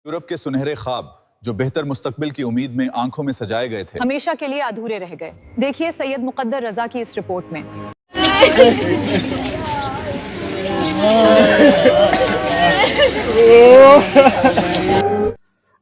Europe के सुनहरे ख्वाब जो बेहतर मुस्तकबिल की उम्मीद में आंखों में सजाए गए थे, हमेशा के लिए अधूरे रह गए। देखिए सैयद मुकद्दर रजा की इस रिपोर्ट में।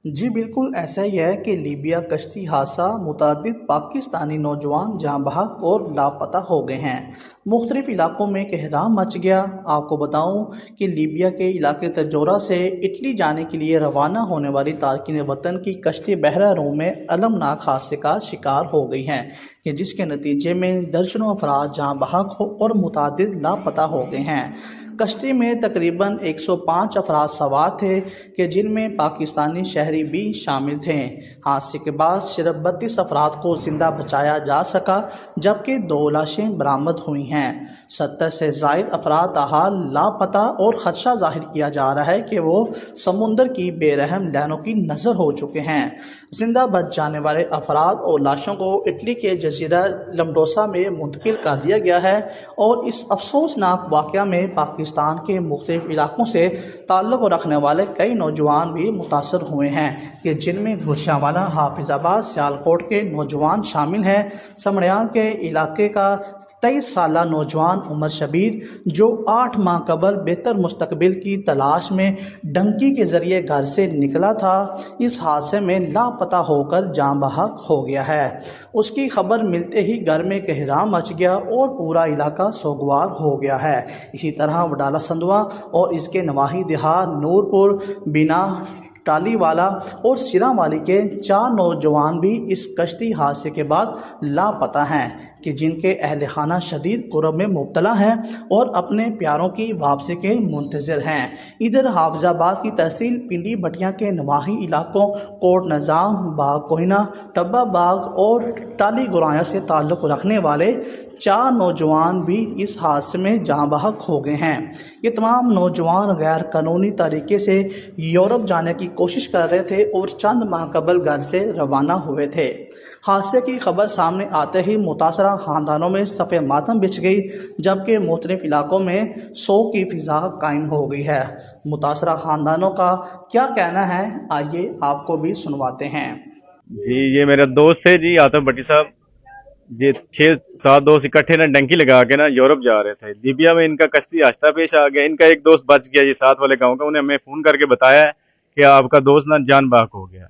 जी बिल्कुल ऐसा ही है कि लीबिया कश्ती हादसा मुतअद्दिद पाकिस्तानी नौजवान जाँ बहक और लापता हो गए हैं। मुख्तलिफ इलाकों में कहराम मच गया। आपको बताऊं कि लीबिया के इलाके तजोरा से इटली जाने के लिए रवाना होने वाली तारकिन वतन की कश्ती बहरा रूम में अलमनाक हादसे का शिकार हो गई हैं, जिसके नतीजे में दर्जनों अफराद जाँ बहक और मुतअद्दिद लापता हो गए हैं। कश्ती में तकरीबन 105 अफराद सवार थे कि जिनमें पाकिस्तानी शहरी भी शामिल थे। हादसे के बाद सिर्फ 32 अफराद को ज़िंदा बचाया जा सका, जबकि 2 लाशें बरामद हुई हैं। 70 से ज़ायद अफराद ताहाल लापता और ख़दशा ज़ाहिर किया जा रहा है कि वो समुंदर की बेरहम लहरों की नज़र हो चुके हैं। ज़िंदा बच जाने वाले अफराद और लाशों को इटली के जजीरा लम्डोसा में मुंतकिल कर दिया गया है और इस अफसोसनाक वाक़या में पाकिस्तान के मुख्तलिफ इलाकों से ताल्लुक़ रखने वाले कई नौजवान भी मुतासर हुए हैं, कि जिनमें गुजरांवाला, हाफिज़ाबाद, सियालकोट के नौजवान शामिल हैं। समड़ियाल के इलाके का 23 साला नौजवान उमर शबीर, जो 8 माह कबल बेहतर मुस्तकबिल की तलाश में डंकी के ज़रिए घर से निकला था, इस हादसे में लापता होकर जाँ बहक हो गया है। उसकी खबर मिलते ही घर में कहराम मच गया और पूरा इलाका सोगवार हो गया है। इसी तरह वडाला संधवा और इसके नवाही देहात नूरपुर, बिना, टालीवाला और सिरावाली के 4 नौजवान भी इस कश्ती हादसे के बाद लापता हैं, कि जिनके अहल खाना शदीद कुरब में मुब्तला हैं और अपने प्यारों की वापसी के मुंतज़िर हैं। इधर हाफिज़ाबाद की तहसील पिंडी भटिया के नवाही इलाकों कोट निज़ाम, बाग कोहिना, टब्बा बाग और टाली गुराया से ताल्लुक़ रखने वाले 4 नौजवान भी इस हादसे में जाँ बहक हो गए हैं। ये तमाम नौजवान गैर कानूनी तरीके से यूरोप जाने की कोशिश कर रहे थे और चंद माह कबल घर से रवाना हुए थे। हादसे की खबर सामने आते ही मुतासरा ख़ानदानों में सफ़े मातम बिछ गई, जबकि मुख्तलिफ इलाकों में शोक की फ़िज़ा कायम हो गई है। मुतासरा ख़ानदानों का क्या कहना है, आइए आपको भी सुनवाते हैं। जी, ये मेरा दोस्त है जी, आतम भट्टी साहब। ये 6-7 दोस्त इकट्ठे ना डंकी लगा के ना यूरोप जा रहे थे। लीबिया में इनका कश्ती हादसा पेश आ गया। इनका एक दोस्त बच गया, ये साथ वाले गांव का। उन्हें हमें फ़ोन करके बताया है कि आपका दोस्त ना जान बहक हो गया।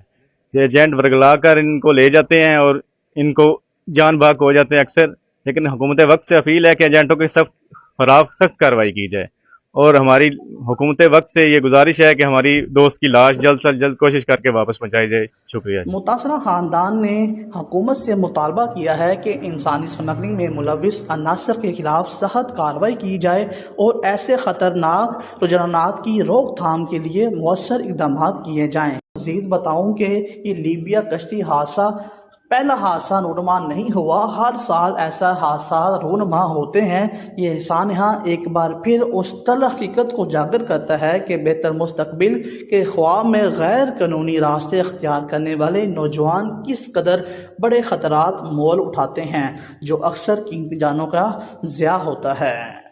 ये एजेंट वर्गला कर इनको ले जाते हैं और इनको जान बहक हो जाते हैं अक्सर। लेकिन हुकूमत वक्त से अपील है कि एजेंटों के सख्त कार्रवाई की जाए, और हमारी हुकूमत वक्त से ये गुजारिश है कि हमारी दोस्त की लाश जल्द से जल्द कोशिश करके वापस पहुंचाई जाए। शुक्रिया। मुतासरा ख़ानदान ने हुकूमत से मुतालबा किया है कि इंसानी स्मगलिंग में मुलविस अनासर के खिलाफ सख्त कार्रवाई की जाए और ऐसे ख़तरनाक रुझानात की रोकथाम के लिए मौसर इक़दाम किए जाएँ। मज़ीद बताऊँ कि ये लीबिया कश्ती हादसा पहला हादसा रूनुमा नहीं हुआ। हर साल ऐसा हादसा रूनुमा होते हैं। ये सानहा एक बार फिर उस तल्ख़ हकीकत को उजागर करता है कि बेहतर मुस्तकबिल के ख्वाब में गैर कानूनी रास्ते अख्तियार करने वाले नौजवान किस कदर बड़े ख़तरात मोल उठाते हैं, जो अक्सर कीमती जानों का ज़िया होता है।